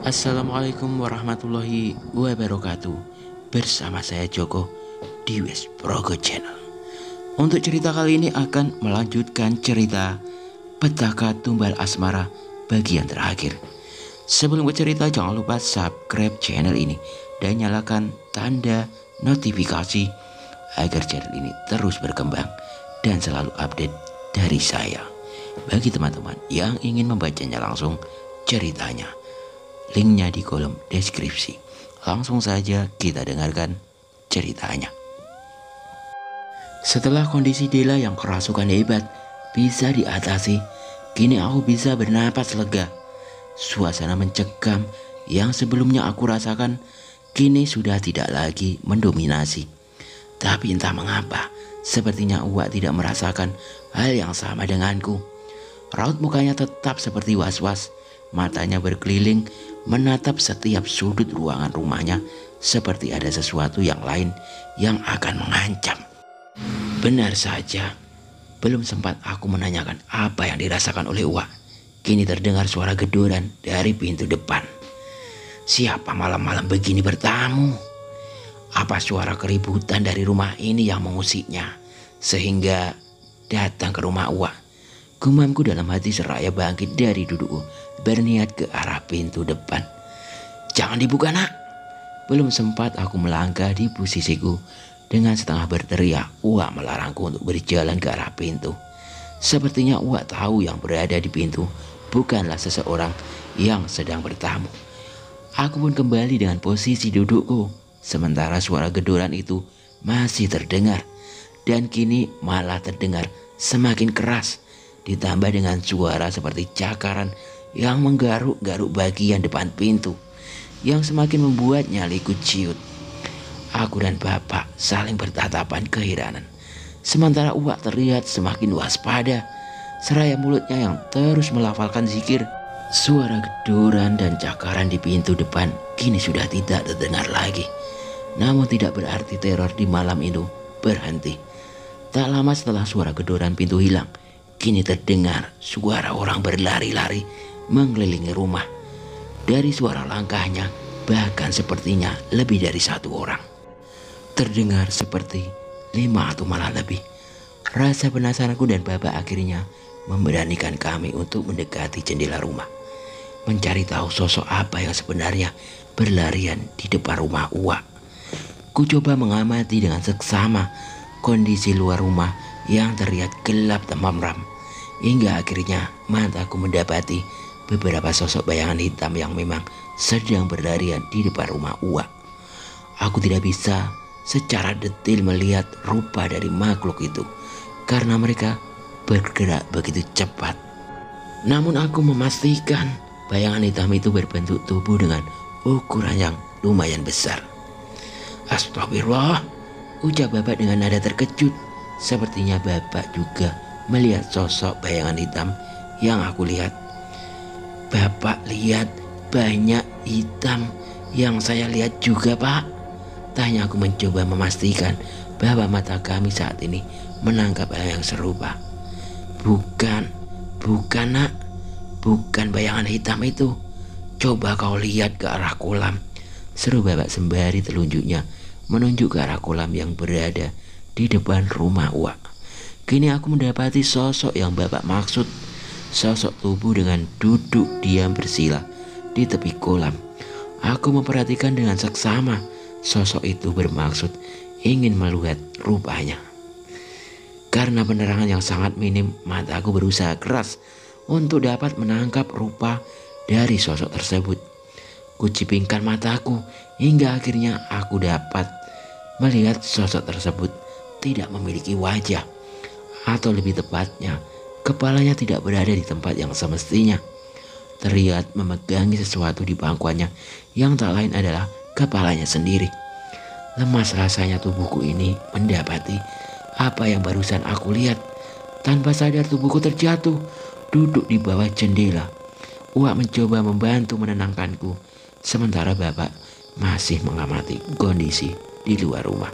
Assalamualaikum warahmatullahi wabarakatuh. Bersama saya Joko di West Progo Channel. Untuk cerita kali ini akan melanjutkan cerita Petaka Tumbal Asmara bagian terakhir. Sebelum bercerita jangan lupa subscribe channel ini dan nyalakan tanda notifikasi agar channel ini terus berkembang dan selalu update dari saya. Bagi teman-teman yang ingin membacanya langsung ceritanya, linknya di kolom deskripsi. Langsung saja kita dengarkan ceritanya. Setelah kondisi Dela yang kerasukan hebat bisa diatasi, kini aku bisa bernapas lega. Suasana mencekam yang sebelumnya aku rasakan kini sudah tidak lagi mendominasi. Tapi entah mengapa, sepertinya Uwa tidak merasakan hal yang sama denganku. Raut mukanya tetap seperti was-was. Matanya berkeliling menatap setiap sudut ruangan rumahnya seperti ada sesuatu yang lain yang akan mengancam. Benar saja, belum sempat aku menanyakan apa yang dirasakan oleh Uwa, kini terdengar suara gedoran dari pintu depan. Siapa malam-malam begini bertamu? Apa suara keributan dari rumah ini yang mengusiknya sehingga datang ke rumah Uwa? Gumamku dalam hati seraya bangkit dari dudukku, berniat ke arah pintu depan. Jangan dibuka, nak. Belum sempat aku melangkah di posisiku, dengan setengah berteriak, Uwa melarangku untuk berjalan ke arah pintu. Sepertinya Uwa tahu yang berada di pintu bukanlah seseorang yang sedang bertamu. Aku pun kembali dengan posisi dudukku, sementara suara gedoran itu masih terdengar, dan kini malah terdengar semakin keras, ditambah dengan suara seperti cakaran yang menggaruk-garuk bagian depan pintu, yang semakin membuat nyaliku ciut. Aku dan bapak saling bertatapan keheranan, sementara Uwa terlihat semakin waspada, seraya mulutnya yang terus melafalkan zikir. Suara gedoran dan cakaran di pintu depan kini sudah tidak terdengar lagi. Namun tidak berarti teror di malam itu berhenti. Tak lama setelah suara gedoran pintu hilang, kini terdengar suara orang berlari-lari mengelilingi rumah. Dari suara langkahnya, bahkan sepertinya lebih dari satu orang. Terdengar seperti 5 atau malah lebih. Rasa penasaranku dan bapak akhirnya memberanikan kami untuk mendekati jendela rumah, mencari tahu sosok apa yang sebenarnya berlarian di depan rumah Uwa. Ku coba mengamati dengan seksama kondisi luar rumah yang terlihat gelap temaram, hingga akhirnya mataku mendapati beberapa sosok bayangan hitam yang memang sedang berlarian di depan rumah Uwa. Aku tidak bisa secara detail melihat rupa dari makhluk itu karena mereka bergerak begitu cepat. Namun aku memastikan bayangan hitam itu berbentuk tubuh dengan ukuran yang lumayan besar. Astagfirullah, ucap bapak dengan nada terkejut. Sepertinya bapak juga melihat sosok bayangan hitam yang aku lihat. Bapak lihat banyak hitam yang saya lihat juga, Pak. Tanya aku mencoba memastikan bahwa mata kami saat ini menangkap hal yang serupa. Bukan nak, bukan bayangan hitam itu. Coba kau lihat ke arah kolam, seru bapak sembari telunjuknya menunjuk ke arah kolam yang berada di depan rumah Uwa. Kini aku mendapati sosok yang bapak maksud, sosok tubuh dengan duduk diam bersila di tepi kolam. Aku memperhatikan dengan seksama, sosok itu bermaksud ingin melihat rupanya. Karena penerangan yang sangat minim, mataku berusaha keras untuk dapat menangkap rupa dari sosok tersebut. Kucipingkan mataku hingga akhirnya aku dapat melihat sosok tersebut tidak memiliki wajah, atau lebih tepatnya kepalanya tidak berada di tempat yang semestinya. Terlihat memegangi sesuatu di pangkuannya yang tak lain adalah kepalanya sendiri. Lemas rasanya tubuhku ini mendapati apa yang barusan aku lihat. Tanpa sadar tubuhku terjatuh, duduk di bawah jendela. Uwa mencoba membantu menenangkanku, sementara bapak masih mengamati kondisi di luar rumah.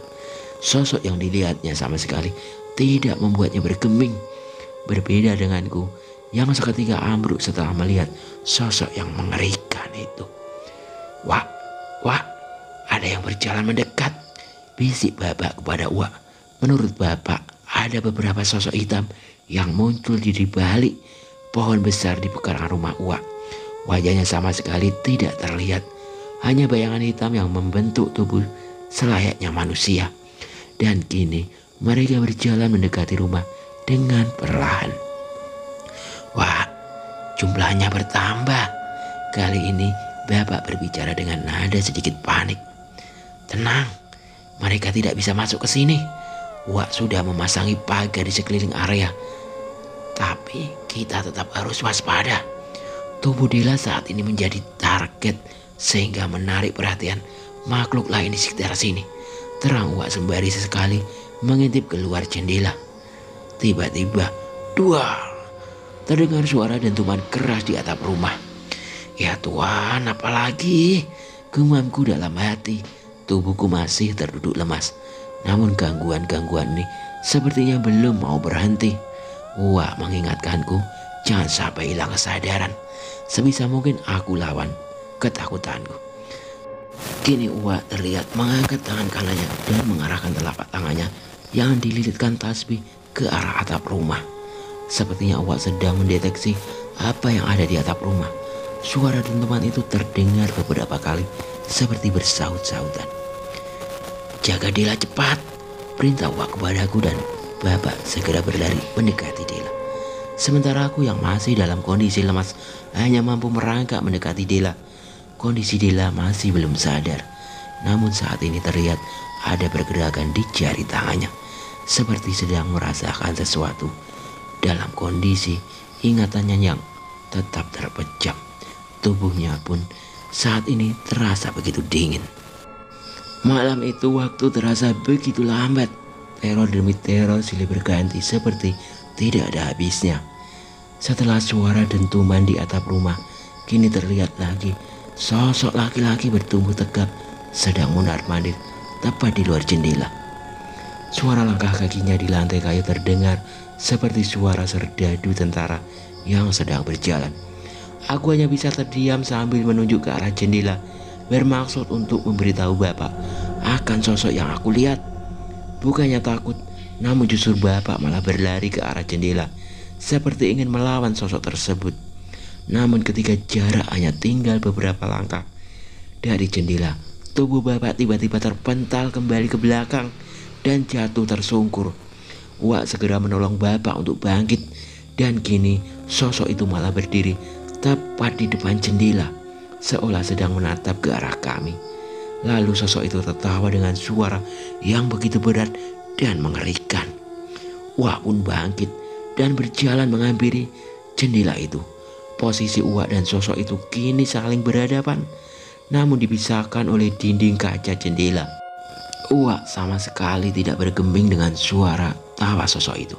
Sosok yang dilihatnya sama sekali tidak membuatnya bergeming. Berbeda denganku yang seketika ambruk setelah melihat sosok yang mengerikan itu. Wak, wak, ada yang berjalan mendekat, bisik Bapak kepada Uak. Menurut Bapak, ada beberapa sosok hitam yang muncul di balik pohon besar di pekarangan rumah Uak. Wajahnya sama sekali tidak terlihat, hanya bayangan hitam yang membentuk tubuh selayaknya manusia. Dan kini mereka berjalan mendekati rumah dengan perlahan. Wah, jumlahnya bertambah. Kali ini Bapak berbicara dengan nada sedikit panik. Tenang, mereka tidak bisa masuk ke sini. Wak sudah memasangi pagar di sekeliling area. Tapi kita tetap harus waspada. Tubuh Dela saat ini menjadi target sehingga menarik perhatian makhluk lain di sekitar sini. Terang Wak sembari sesekali mengintip keluar jendela. Tiba-tiba, duar, terdengar suara dentuman keras di atap rumah. Ya Tuhan, apalagi? Gumamku dalam hati. Tubuhku masih terduduk lemas. Namun gangguan-gangguan ini sepertinya belum mau berhenti. Wak mengingatkanku, jangan sampai hilang kesadaran. Sebisa mungkin aku lawan ketakutanku. Kini Uak terlihat mengangkat tangan kanannya dan mengarahkan telapak tangannya yang dililitkan tasbih ke arah atap rumah. Sepertinya Uak sedang mendeteksi apa yang ada di atap rumah. Suara dentuman itu terdengar beberapa kali seperti bersaut-sautan. Jaga Dela cepat, perintah Uak kepadaku dan Bapak segera berlari mendekati Dela. Sementara aku yang masih dalam kondisi lemas hanya mampu merangkak mendekati Dela. Kondisi Dela masih belum sadar. Namun saat ini terlihat ada pergerakan di jari tangannya. Seperti sedang merasakan sesuatu. Dalam kondisi ingatannya yang tetap terpejam. Tubuhnya pun saat ini terasa begitu dingin. Malam itu waktu terasa begitu lambat. Teror demi teror silih berganti seperti tidak ada habisnya. Setelah suara dentuman di atap rumah, kini terlihat lagi sosok laki-laki bertubuh tegap sedang mondar-mandir tepat di luar jendela. Suara langkah kakinya di lantai kayu terdengar seperti suara serdadu tentara yang sedang berjalan. Aku hanya bisa terdiam sambil menunjuk ke arah jendela, bermaksud untuk memberitahu Bapak akan sosok yang aku lihat. Bukannya takut, namun justru Bapak malah berlari ke arah jendela seperti ingin melawan sosok tersebut. Namun ketika jarak hanya tinggal beberapa langkah dari jendela, tubuh Bapak tiba-tiba terpental kembali ke belakang dan jatuh tersungkur. Wak segera menolong Bapak untuk bangkit, dan kini sosok itu malah berdiri tepat di depan jendela seolah sedang menatap ke arah kami. Lalu sosok itu tertawa dengan suara yang begitu berat dan mengerikan. Wak pun bangkit dan berjalan menghampiri jendela itu. Posisi Wak dan sosok itu kini saling berhadapan, namun dipisahkan oleh dinding kaca jendela. Wak sama sekali tidak bergeming dengan suara tawa sosok itu.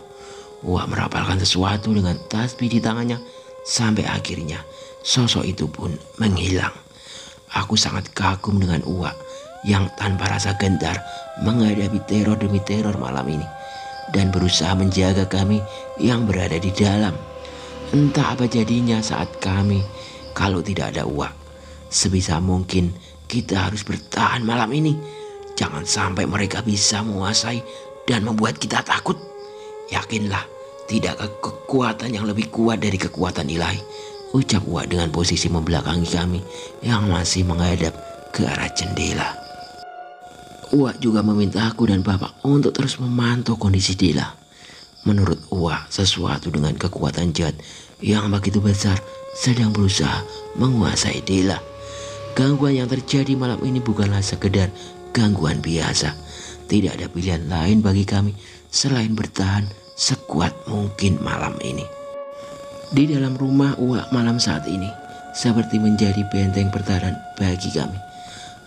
Wak merapalkan sesuatu dengan tasbih di tangannya sampai akhirnya sosok itu pun menghilang. Aku sangat kagum dengan Uak yang tanpa rasa gentar menghadapi teror demi teror malam ini dan berusaha menjaga kami yang berada di dalam. Entah apa jadinya saat kami kalau tidak ada Uak. Sebisa mungkin kita harus bertahan malam ini. Jangan sampai mereka bisa menguasai dan membuat kita takut. Yakinlah, tidak ada kekuatan yang lebih kuat dari kekuatan ilahi, ucap Uak dengan posisi membelakangi kami yang masih menghadap ke arah jendela. Uak juga meminta aku dan Bapak untuk terus memantau kondisi Dela. Menurut Uak, sesuatu dengan kekuatan jahat yang begitu besar sedang berusaha menguasai Dela. Gangguan yang terjadi malam ini bukanlah sekedar gangguan biasa. Tidak ada pilihan lain bagi kami selain bertahan sekuat mungkin malam ini. Di dalam rumah Uak malam saat ini seperti menjadi benteng pertahanan bagi kami.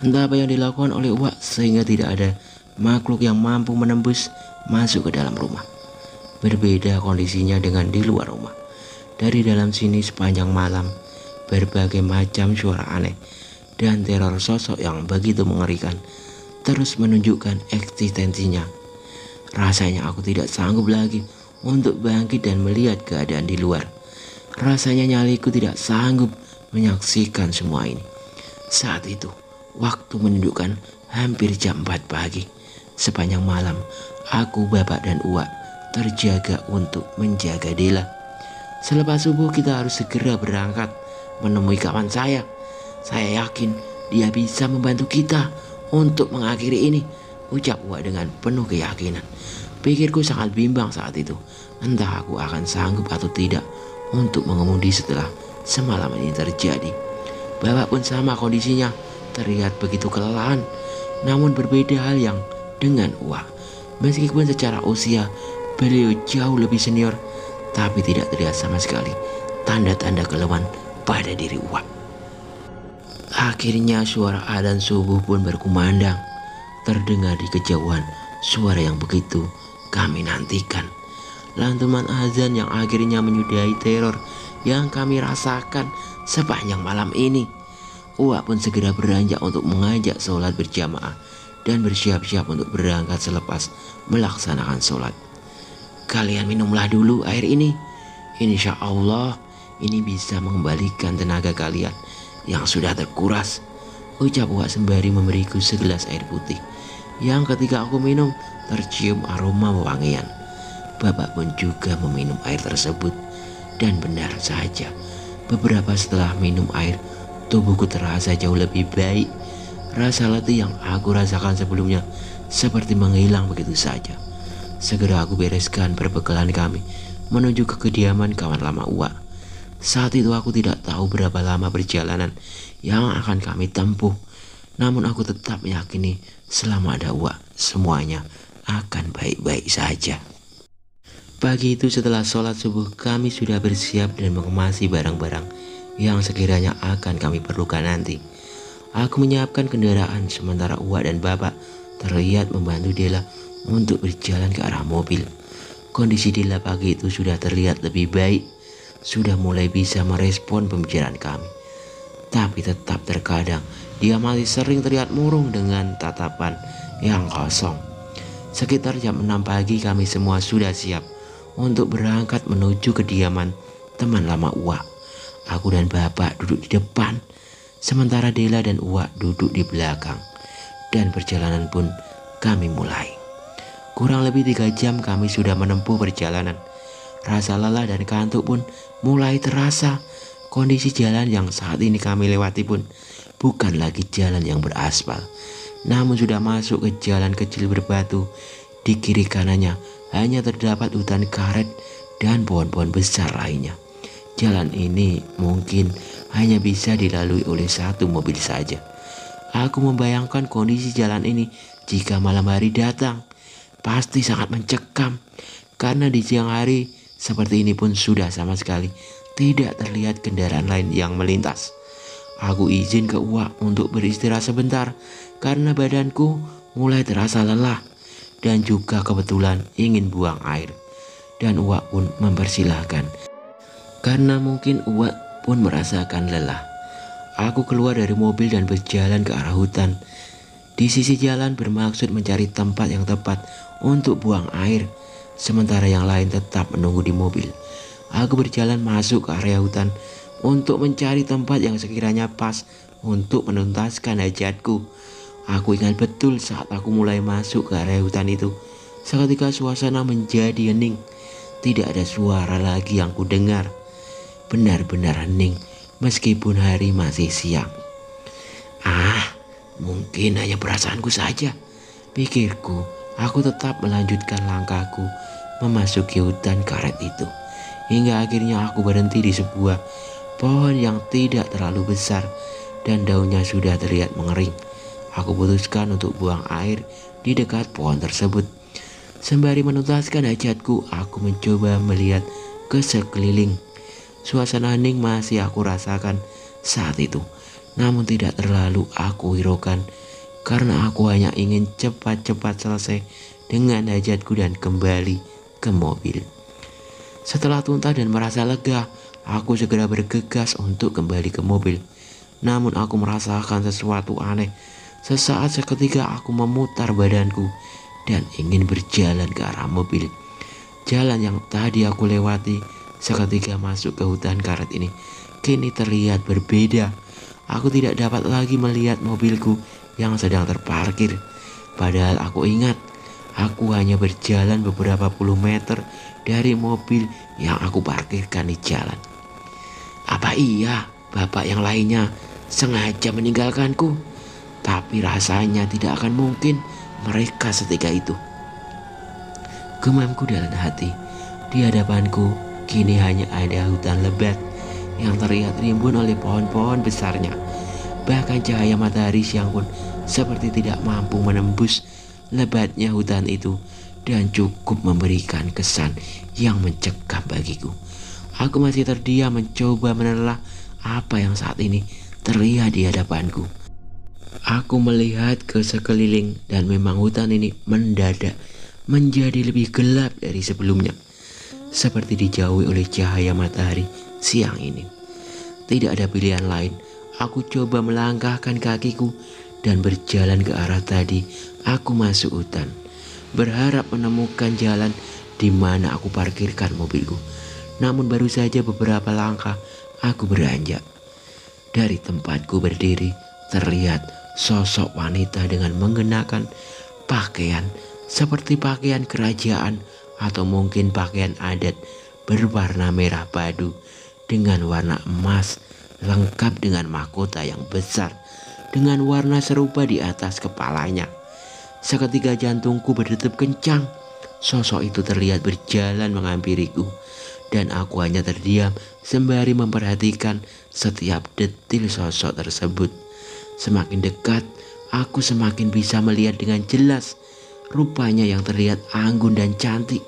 Entah apa yang dilakukan oleh Uak sehingga tidak ada makhluk yang mampu menembus masuk ke dalam rumah. Berbeda kondisinya dengan di luar rumah. Dari dalam sini sepanjang malam berbagai macam suara aneh dan teror sosok yang begitu mengerikan terus menunjukkan eksistensinya. Rasanya aku tidak sanggup lagi untuk bangkit dan melihat keadaan di luar. Rasanya nyaliku tidak sanggup menyaksikan semua ini. Saat itu, waktu menunjukkan hampir jam 4 pagi. Sepanjang malam, aku, bapak, dan Uwa terjaga untuk menjaga Dela. Selepas subuh kita harus segera berangkat menemui kawan saya. Saya yakin dia bisa membantu kita untuk mengakhiri ini, ucap Uwa dengan penuh keyakinan. Pikirku sangat bimbang saat itu. Entah aku akan sanggup atau tidak untuk mengemudi setelah semalam ini terjadi. Bapak pun sama kondisinya, terlihat begitu kelelahan. Namun berbeda hal yang dengan Uwa. Meskipun secara usia beliau jauh lebih senior, tapi tidak terlihat sama sekali tanda-tanda kelemahan pada diri Uwa. Akhirnya suara adzan subuh pun berkumandang. Terdengar di kejauhan suara yang begitu kami nantikan. Lantunan azan yang akhirnya menyudahi teror yang kami rasakan sepanjang malam ini. Uwa pun segera beranjak untuk mengajak sholat berjamaah dan bersiap-siap untuk berangkat selepas melaksanakan sholat. Kalian minumlah dulu air ini. Insya Allah ini bisa mengembalikan tenaga kalian yang sudah terkuras, ucap Uwa sembari memberiku segelas air putih yang ketika aku minum tercium aroma wewangian. Bapak pun juga meminum air tersebut, dan benar saja beberapa setelah minum air, tubuhku terasa jauh lebih baik. Rasa letih yang aku rasakan sebelumnya seperti menghilang begitu saja. Segera aku bereskan perbekalan kami menuju ke kediaman kawan lama Uwa. Saat itu aku tidak tahu berapa lama perjalanan yang akan kami tempuh, namun aku tetap meyakini selama ada Uwa semuanya akan baik-baik saja. Pagi itu setelah sholat subuh kami sudah bersiap dan mengemasi barang-barang yang sekiranya akan kami perlukan nanti. Aku menyiapkan kendaraan sementara Uwa dan bapak terlihat membantu Dela untuk berjalan ke arah mobil. Kondisi Dela pagi itu sudah terlihat lebih baik, sudah mulai bisa merespon pembicaraan kami. Tapi tetap terkadang dia masih sering terlihat murung dengan tatapan yang kosong. Sekitar jam 6 pagi kami semua sudah siap untuk berangkat menuju kediaman teman lama Uwa. Aku dan bapak duduk di depan, sementara Dela dan Uwa duduk di belakang. Dan perjalanan pun kami mulai. Kurang lebih 3 jam kami sudah menempuh perjalanan. Rasa lelah dan kantuk pun mulai terasa. Kondisi jalan yang saat ini kami lewati pun bukan lagi jalan yang beraspal, namun sudah masuk ke jalan kecil berbatu. Di kiri kanannya hanya terdapat hutan karet dan pohon-pohon besar lainnya. Jalan ini mungkin hanya bisa dilalui oleh satu mobil saja. Aku membayangkan kondisi jalan ini jika malam hari datang pasti sangat mencekam, karena di siang hari seperti ini pun sudah sama sekali tidak terlihat kendaraan lain yang melintas. Aku izin ke Uwa untuk beristirahat sebentar karena badanku mulai terasa lelah dan juga kebetulan ingin buang air. Dan Uwa pun mempersilahkan karena mungkin Uwa pun merasakan lelah. Aku keluar dari mobil dan berjalan ke arah hutan. Di sisi jalan bermaksud mencari tempat yang tepat untuk buang air, sementara yang lain tetap menunggu di mobil. Aku berjalan masuk ke area hutan untuk mencari tempat yang sekiranya pas untuk menuntaskan hajatku. Aku ingat betul saat aku mulai masuk ke area hutan itu, seketika suasana menjadi hening. Tidak ada suara lagi yang kudengar. Benar-benar hening meskipun hari masih siang. Mungkin hanya perasaanku saja, pikirku. Aku tetap melanjutkan langkahku memasuki hutan karet itu, hingga akhirnya aku berhenti di sebuah pohon yang tidak terlalu besar dan daunnya sudah terlihat mengering. Aku putuskan untuk buang air di dekat pohon tersebut. Sembari menuntaskan hajatku, aku mencoba melihat ke sekeliling. Suasana hening masih aku rasakan saat itu, namun tidak terlalu aku hiraukan karena aku hanya ingin cepat-cepat selesai dengan hajatku dan kembali ke mobil. Setelah tuntas dan merasa lega, aku segera bergegas untuk kembali ke mobil. Namun aku merasakan sesuatu aneh. Sesaat seketika aku memutar badanku dan ingin berjalan ke arah mobil. Jalan yang tadi aku lewati seketika masuk ke hutan karet ini kini terlihat berbeda. Aku tidak dapat lagi melihat mobilku yang sedang terparkir. Padahal aku ingat, aku hanya berjalan beberapa puluh meter dari mobil yang aku parkirkan di jalan. Apa iya bapak yang lainnya sengaja meninggalkanku? Tapi rasanya tidak akan mungkin mereka setika itu. Gemamku dalam hati. Di hadapanku kini hanya ada hutan lebat yang terlihat rimbun oleh pohon-pohon besarnya. Bahkan cahaya matahari siang pun seperti tidak mampu menembus lebatnya hutan itu dan cukup memberikan kesan yang mencekam bagiku. Aku masih terdiam mencoba menelah apa yang saat ini terlihat di hadapanku. Aku melihat ke sekeliling dan memang hutan ini mendadak menjadi lebih gelap dari sebelumnya, seperti dijauhi oleh cahaya matahari siang ini. Tidak ada pilihan lain. Aku coba melangkahkan kakiku dan berjalan ke arah tadi aku masuk hutan, berharap menemukan jalan di mana aku parkirkan mobilku. Namun baru saja beberapa langkah aku beranjak. Dari tempatku berdiri terlihat sosok wanita dengan mengenakan pakaian seperti pakaian kerajaan atau mungkin pakaian adat berwarna merah padu dengan warna emas, lengkap dengan mahkota yang besar dengan warna serupa di atas kepalanya. Seketika jantungku berdetak kencang. Sosok itu terlihat berjalan menghampiriku dan aku hanya terdiam sembari memperhatikan setiap detil sosok tersebut. Semakin dekat, aku semakin bisa melihat dengan jelas rupanya yang terlihat anggun dan cantik,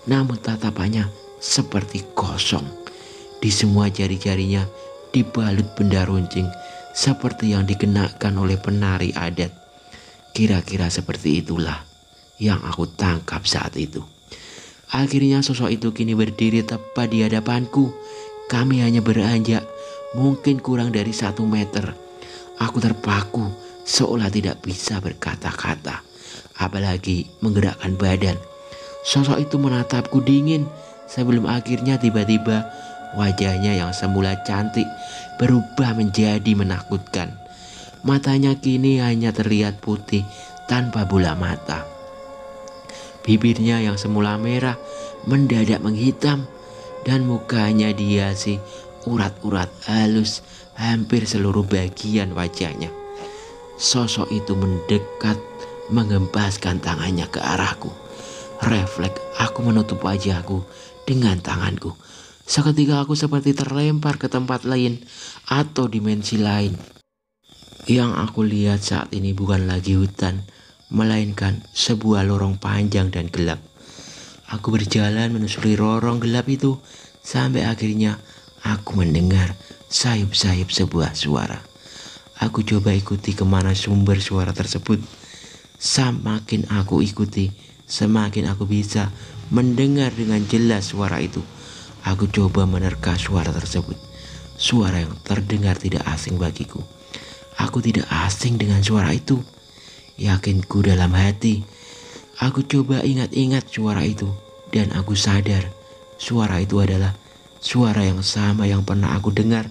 namun tatapannya seperti kosong. Di semua jari-jarinya dibalut benda runcing seperti yang dikenakan oleh penari adat. Kira-kira seperti itulah yang aku tangkap saat itu. Akhirnya sosok itu kini berdiri tepat di hadapanku. Kami hanya beranjak mungkin kurang dari 1 meter. Aku terpaku seolah tidak bisa berkata-kata, apalagi menggerakkan badan. Sosok itu menatapku dingin sebelum akhirnya tiba-tiba wajahnya yang semula cantik berubah menjadi menakutkan. Matanya kini hanya terlihat putih tanpa bola mata. Bibirnya yang semula merah mendadak menghitam dan mukanya dihiasi urat-urat halus hampir seluruh bagian wajahnya. Sosok itu mendekat, mengempaskan tangannya ke arahku. Refleks aku menutup wajahku dengan tanganku. Seketika aku seperti terlempar ke tempat lain atau dimensi lain. Yang aku lihat saat ini bukan lagi hutan, melainkan sebuah lorong panjang dan gelap. Aku berjalan menyusuri lorong gelap itu sampai akhirnya aku mendengar sayup-sayup sebuah suara. Aku coba ikuti kemana sumber suara tersebut. Semakin aku ikuti, semakin aku bisa mendengar dengan jelas suara itu. Aku coba menerka suara tersebut. Suara yang terdengar tidak asing bagiku. Aku tidak asing dengan suara itu. Yakinku dalam hati. Aku coba ingat-ingat suara itu dan aku sadar suara itu adalah suara yang sama yang pernah aku dengar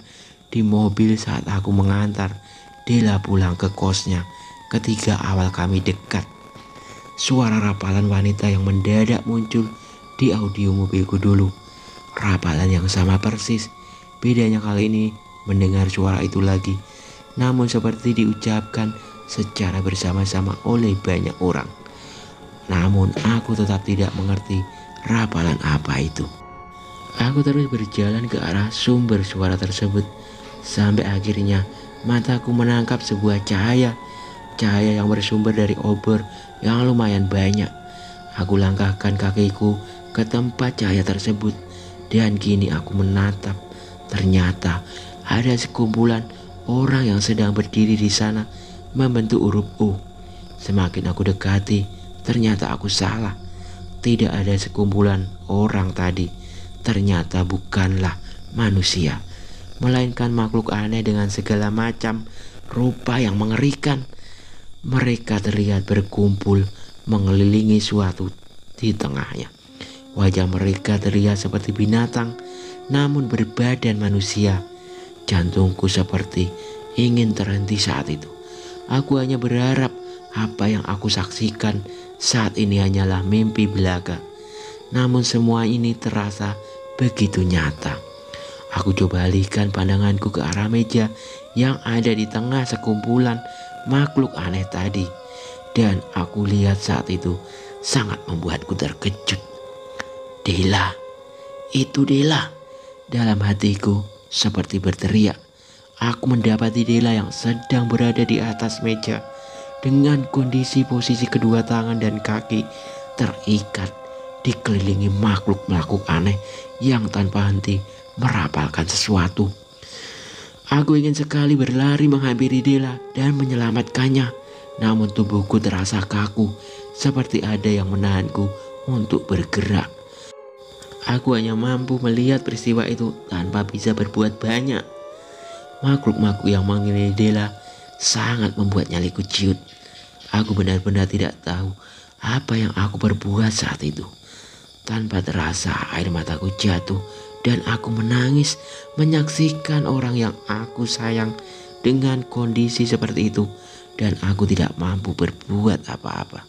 di mobil saat aku mengantar Dela pulang ke kosnya ketika awal kami dekat. Suara rapalan wanita yang mendadak muncul di audio mobilku dulu. Rapalan yang sama persis. Bedanya kali ini mendengar suara itu lagi, namun seperti diucapkan secara bersama-sama oleh banyak orang. Namun aku tetap tidak mengerti rapalan apa itu. Aku terus berjalan ke arah sumber suara tersebut sampai akhirnya mataku menangkap sebuah cahaya yang bersumber dari obor yang lumayan banyak. Aku langkahkan kakiku ke tempat cahaya tersebut dan kini aku menatap. Ternyata ada sekumpulan orang yang sedang berdiri di sana membentuk huruf U. Semakin aku dekati, ternyata aku salah. Tidak ada sekumpulan orang tadi. Ternyata bukanlah manusia, melainkan makhluk aneh dengan segala macam rupa yang mengerikan. Mereka terlihat berkumpul mengelilingi suatu di tengahnya. Wajah mereka terlihat seperti binatang, namun berbadan manusia. Jantungku seperti ingin terhenti saat itu. Aku hanya berharap apa yang aku saksikan saat ini hanyalah mimpi belaka. Namun semua ini terasa begitu nyata. Aku coba alihkan pandanganku ke arah meja yang ada di tengah sekumpulan makhluk aneh tadi. Dan aku lihat saat itu sangat membuatku terkejut. Dela, itu Dela. Dalam hatiku seperti berteriak. Aku mendapati Dela yang sedang berada di atas meja dengan kondisi posisi kedua tangan dan kaki terikat, dikelilingi makhluk-makhluk aneh yang tanpa henti merapalkan sesuatu. Aku ingin sekali berlari menghampiri Dela dan menyelamatkannya, namun tubuhku terasa kaku seperti ada yang menahanku untuk bergerak. Aku hanya mampu melihat peristiwa itu tanpa bisa berbuat banyak. Makhluk-makhluk yang mengelilingi Dela sangat membuat nyaliku ciut. Aku benar-benar tidak tahu apa yang aku perbuat saat itu. Tanpa terasa air mataku jatuh dan aku menangis menyaksikan orang yang aku sayang dengan kondisi seperti itu, dan aku tidak mampu berbuat apa-apa.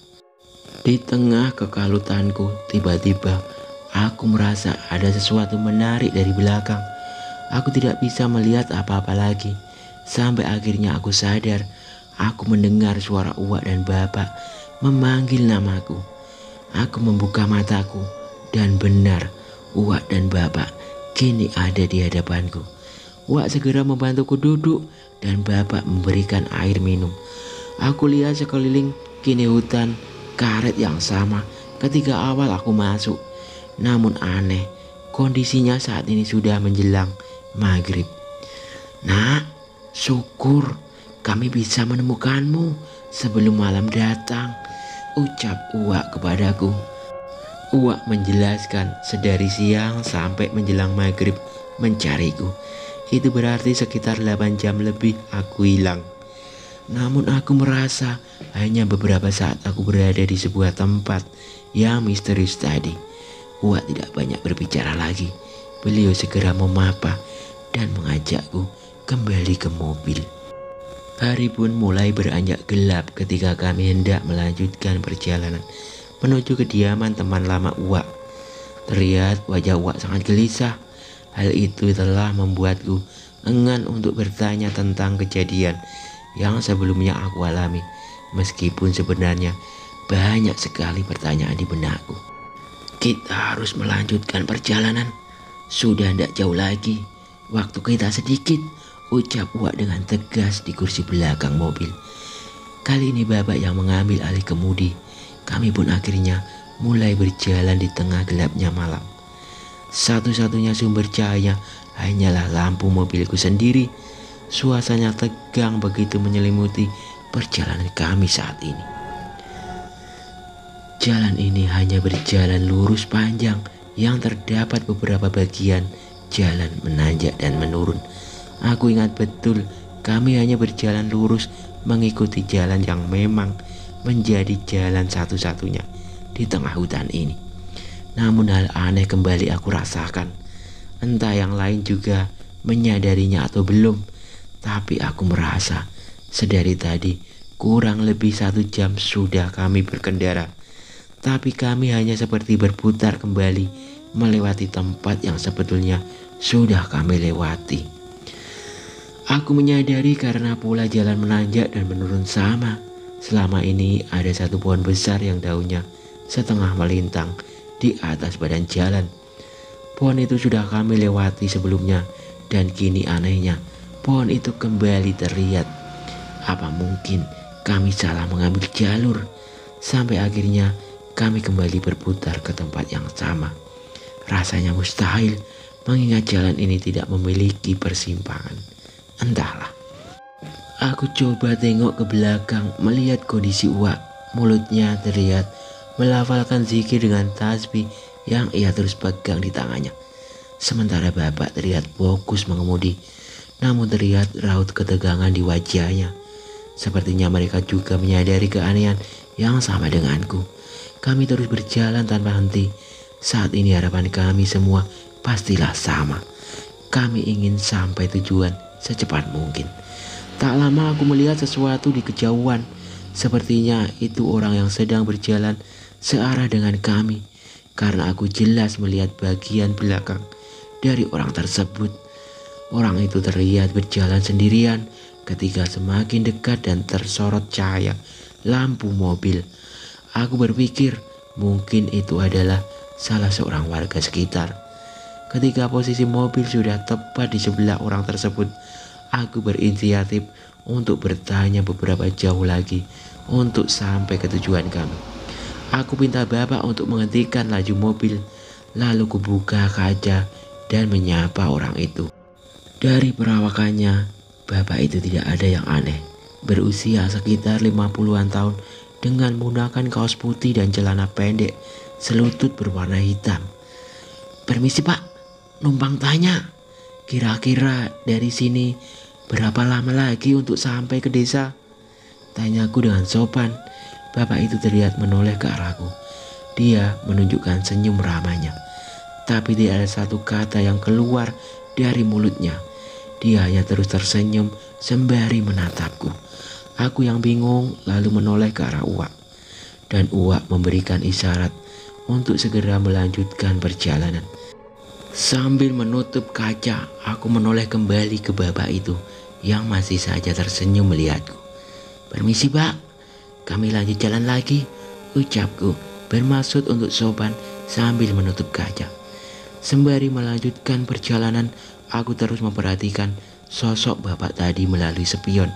Di tengah kekalutanku, tiba-tiba aku merasa ada sesuatu menarik dari belakang. Aku tidak bisa melihat apa-apa lagi. Sampai akhirnya aku sadar, aku mendengar suara Uwak dan Bapak memanggil namaku. Aku membuka mataku dan benar, Uwak dan Bapak kini ada di hadapanku. Uwak segera membantuku duduk dan Bapak memberikan air minum. Aku lihat sekeliling kini hutan karet yang sama ketika awal aku masuk. Namun aneh, kondisinya saat ini sudah menjelang maghrib. Nak, syukur kami bisa menemukanmu sebelum malam datang, ucap Uwak kepadaku. Uwak menjelaskan sedari siang sampai menjelang maghrib mencariku. Itu berarti sekitar 8 jam lebih aku hilang. Namun aku merasa hanya beberapa saat aku berada di sebuah tempat yang misterius tadi. Uwak tidak banyak berbicara lagi. Beliau segera memapa dan mengajakku kembali ke mobil. Hari pun mulai beranjak gelap ketika kami hendak melanjutkan perjalanan menuju kediaman teman lama Uwak. Terlihat wajah Uwak sangat gelisah. Hal itu telah membuatku enggan untuk bertanya tentang kejadian yang sebelumnya aku alami, meskipun sebenarnya banyak sekali pertanyaan di benakku. Kita harus melanjutkan perjalanan. Sudah tidak jauh lagi. Waktu kita sedikit, ucap Uwak dengan tegas di kursi belakang mobil. Kali ini Bapak yang mengambil alih kemudi. Kami pun akhirnya mulai berjalan di tengah gelapnya malam. Satu-satunya sumber cahaya hanyalah lampu mobilku sendiri. Suasana tegang begitu menyelimuti perjalanan kami saat ini. Jalan ini hanya berjalan lurus panjang yang terdapat beberapa bagian jalan menanjak dan menurun. Aku ingat betul kami hanya berjalan lurus mengikuti jalan yang memang menjadi jalan satu-satunya di tengah hutan ini. Namun hal aneh kembali aku rasakan. Entah yang lain juga menyadarinya atau belum, tapi aku merasa sedari tadi kurang lebih 1 jam sudah kami berkendara. Tapi kami hanya seperti berputar kembali melewati tempat yang sebetulnya sudah kami lewati. Aku menyadari karena pula jalan menanjak dan menurun sama. Selama ini ada satu pohon besar yang daunnya setengah melintang di atas badan jalan. Pohon itu sudah kami lewati sebelumnya dan kini anehnya pohon itu kembali terlihat. Apa mungkin kami salah mengambil jalur? Sampai akhirnya kami kembali berputar ke tempat yang sama. Rasanya mustahil mengingat jalan ini tidak memiliki persimpangan. Entahlah. Aku coba tengok ke belakang melihat kondisi Uwak. Mulutnya terlihat melafalkan zikir dengan tasbih yang ia terus pegang di tangannya. Sementara Bapak terlihat fokus mengemudi, namun terlihat raut ketegangan di wajahnya. Sepertinya mereka juga menyadari keanehan yang sama denganku. Kami terus berjalan tanpa henti. Saat ini harapan kami semua pastilah sama. Kami ingin sampai tujuan secepat mungkin. Tak lama aku melihat sesuatu di kejauhan. Sepertinya itu orang yang sedang berjalan searah dengan kami, karena aku jelas melihat bagian belakang dari orang tersebut. Orang itu terlihat berjalan sendirian ketika semakin dekat dan tersorot cahaya lampu mobil. Aku berpikir mungkin itu adalah salah seorang warga sekitar. Ketika posisi mobil sudah tepat di sebelah orang tersebut, aku berinisiatif untuk bertanya beberapa jauh lagi untuk sampai ke tujuan kami. Aku minta bapak untuk menghentikan laju mobil, lalu kubuka kaca dan menyapa orang itu. Dari perawakannya, bapak itu tidak ada yang aneh. Berusia sekitar 50-an tahun dengan menggunakan kaos putih dan celana pendek selutut berwarna hitam. "Permisi pak, numpang tanya, kira-kira dari sini berapa lama lagi untuk sampai ke desa?" Tanyaku dengan sopan. Bapak itu terlihat menoleh ke arahku. Dia menunjukkan senyum ramahnya, tapi tidak ada satu kata yang keluar dari mulutnya. Dia hanya terus tersenyum sembari menatapku. Aku yang bingung lalu menoleh ke arah Uwak, dan Uwak memberikan isyarat untuk segera melanjutkan perjalanan. Sambil menutup kaca, aku menoleh kembali ke bapak itu yang masih saja tersenyum melihatku. "Permisi pak, kami lanjut jalan lagi," ucapku bermaksud untuk sopan sambil menutup kaca. Sembari melanjutkan perjalanan, aku terus memperhatikan sosok bapak tadi melalui spion.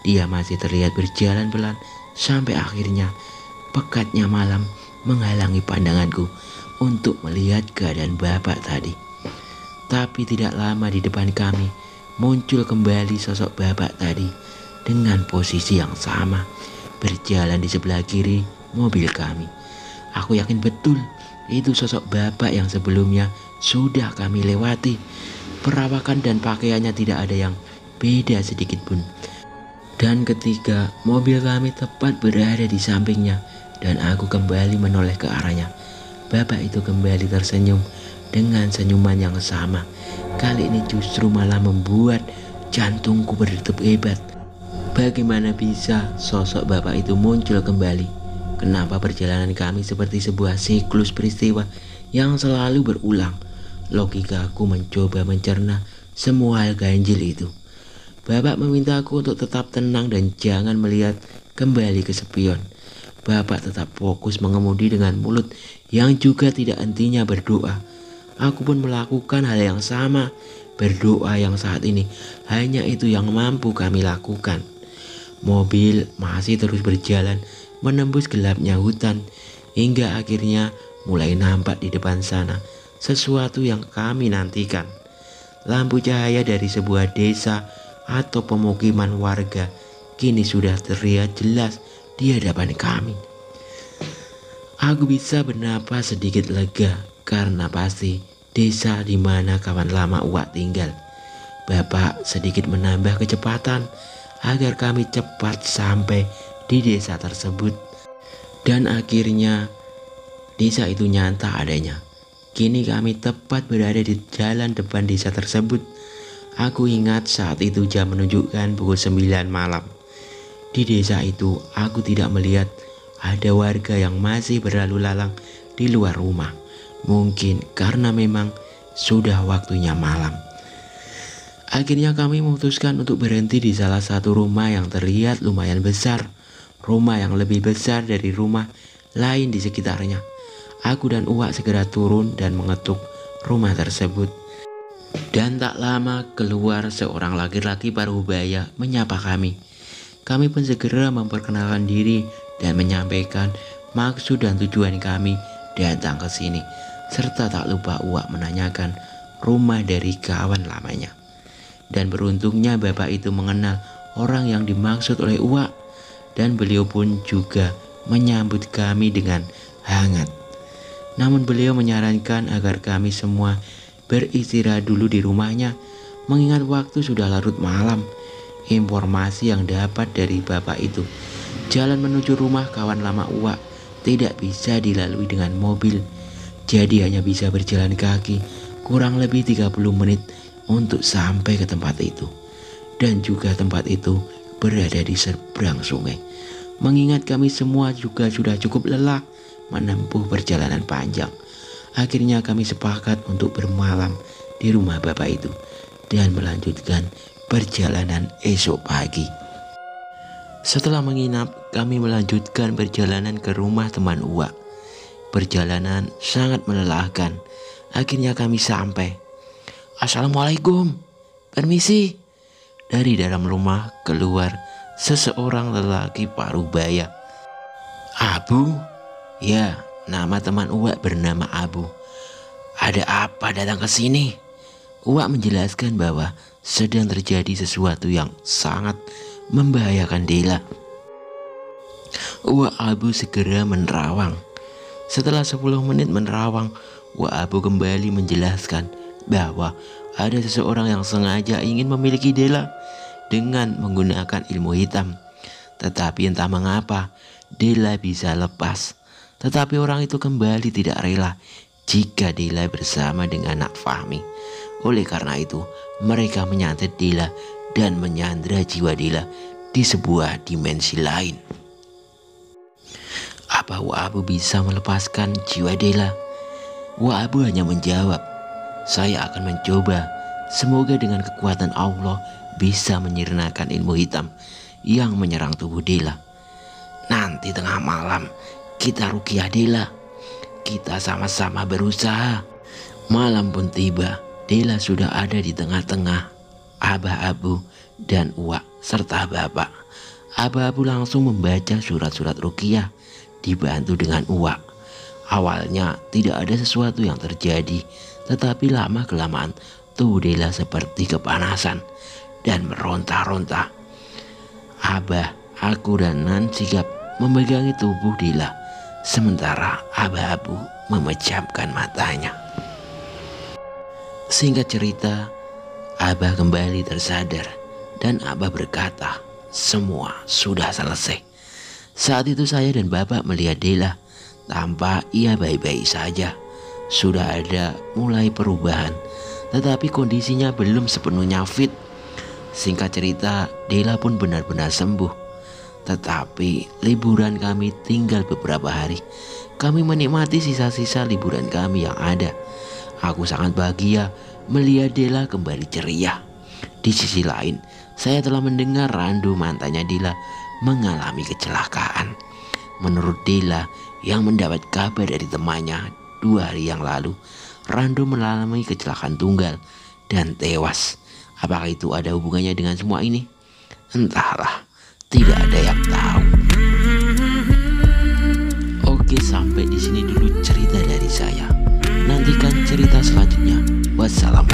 Dia masih terlihat berjalan pelan sampai akhirnya pekatnya malam menghalangi pandanganku untuk melihat keadaan bapak tadi. Tapi tidak lama di depan kami muncul kembali sosok bapak tadi dengan posisi yang sama, berjalan di sebelah kiri mobil kami. Aku yakin betul itu sosok bapak yang sebelumnya sudah kami lewati. Perawakan dan pakaiannya tidak ada yang beda sedikit pun. Dan ketika mobil kami tepat berada di sampingnya dan aku kembali menoleh ke arahnya, bapak itu kembali tersenyum dengan senyuman yang sama. Kali ini justru malah membuat jantungku berdetak hebat. Bagaimana bisa sosok bapak itu muncul kembali? Kenapa perjalanan kami seperti sebuah siklus peristiwa yang selalu berulang? Logikaku mencoba mencerna semua hal ganjil itu. Bapak meminta aku untuk tetap tenang dan jangan melihat kembali ke spion. Bapak tetap fokus mengemudi dengan mulut yang juga tidak hentinya berdoa. Aku pun melakukan hal yang sama, berdoa yang saat ini hanya itu yang mampu kami lakukan. Mobil masih terus berjalan menembus gelapnya hutan hingga akhirnya mulai nampak di depan sana sesuatu yang kami nantikan. Lampu cahaya dari sebuah desa atau pemukiman warga kini sudah terlihat jelas di hadapan kami. Aku bisa bernapas sedikit lega karena pasti desa di mana kawan lama Uwak tinggal. Bapak sedikit menambah kecepatan agar kami cepat sampai di desa tersebut. Dan akhirnya desa itu nyata adanya. Kini kami tepat berada di jalan depan desa tersebut. Aku ingat saat itu jam menunjukkan pukul 9 malam. Di desa itu aku tidak melihat ada warga yang masih berlalu lalang di luar rumah. Mungkin karena memang sudah waktunya malam. Akhirnya kami memutuskan untuk berhenti di salah satu rumah yang terlihat lumayan besar. Rumah yang lebih besar dari rumah lain di sekitarnya. Aku dan Uwak segera turun dan mengetuk rumah tersebut. Dan tak lama keluar seorang laki-laki parubaya menyapa kami. Kami pun segera memperkenalkan diri dan menyampaikan maksud dan tujuan kami datang ke sini. Serta tak lupa Uwak menanyakan rumah dari kawan lamanya. Dan beruntungnya bapak itu mengenal orang yang dimaksud oleh Uwak. Dan beliau pun juga menyambut kami dengan hangat. Namun beliau menyarankan agar kami semua beristirahat dulu di rumahnya, mengingat waktu sudah larut malam. Informasi yang dapat dari bapak itu, jalan menuju rumah kawan lama Uwak tidak bisa dilalui dengan mobil. Jadi hanya bisa berjalan kaki kurang lebih 30 menit untuk sampai ke tempat itu. dan juga tempat itu berada di seberang sungai. Mengingat kami semua juga sudah cukup lelah menempuh perjalanan panjang, akhirnya kami sepakat untuk bermalam di rumah bapak itu dan melanjutkan perjalanan esok pagi. Setelah menginap, kami melanjutkan perjalanan ke rumah teman Uwa. Perjalanan sangat melelahkan. Akhirnya kami sampai. Assalamualaikum, permisi. Dari dalam rumah keluar seseorang lelaki parubaya. Abu? Ya, nama teman Uwa bernama Abu. Ada apa datang ke sini? Uwa menjelaskan bahwa sedang terjadi sesuatu yang sangat membahayakan Dela. Uwa Abu segera menerawang. Setelah 10 menit menerawang, Uwa Abu kembali menjelaskan bahwa ada seseorang yang sengaja ingin memiliki Dela dengan menggunakan ilmu hitam. Tetapi entah mengapa Dela bisa lepas. Tetapi orang itu kembali tidak rela jika Dela bersama dengan Nak Fahmi. Oleh karena itu mereka menyantet Dela dan menyandra jiwa Dela di sebuah dimensi lain. Apa Uwa Abu bisa melepaskan jiwa Dela? Uwa Abu hanya menjawab, saya akan mencoba. Semoga dengan kekuatan Allah bisa menyirnakan ilmu hitam yang menyerang tubuh Dela. Nanti tengah malam kita ruqyah Dela. Kita sama-sama berusaha. Malam pun tiba. Dela sudah ada di tengah-tengah Abah Abu dan Uwa serta bapak. Abah Abu langsung membaca surat-surat ruqyah dibantu dengan Uwa. Awalnya tidak ada sesuatu yang terjadi, tetapi lama-kelamaan tubuh Dela seperti kepanasan dan meronta-ronta. Abah, aku dan Nan sigap memegangi tubuh Dela, sementara Abah Abu memejamkan matanya. Singkat cerita, Abah kembali tersadar dan Abah berkata, semua sudah selesai. Saat itu saya dan bapak melihat Dela, tampak ia baik-baik saja. Sudah ada mulai perubahan, tetapi kondisinya belum sepenuhnya fit. Singkat cerita, Dela pun benar-benar sembuh. Tetapi liburan kami tinggal beberapa hari. Kami menikmati sisa-sisa liburan kami yang ada. Aku sangat bahagia melihat Dela kembali ceria. Di sisi lain, saya telah mendengar Randu mantannya Dela mengalami kecelakaan. Menurut Dela yang mendapat kabar dari temannya 2 hari yang lalu, Randu mengalami kecelakaan tunggal dan tewas. Apakah itu ada hubungannya dengan semua ini? Entahlah, tidak ada yang tahu. Oke, sampai di sini dulu cerita dari saya. Nantikan cerita selanjutnya. Wassalamualaikum.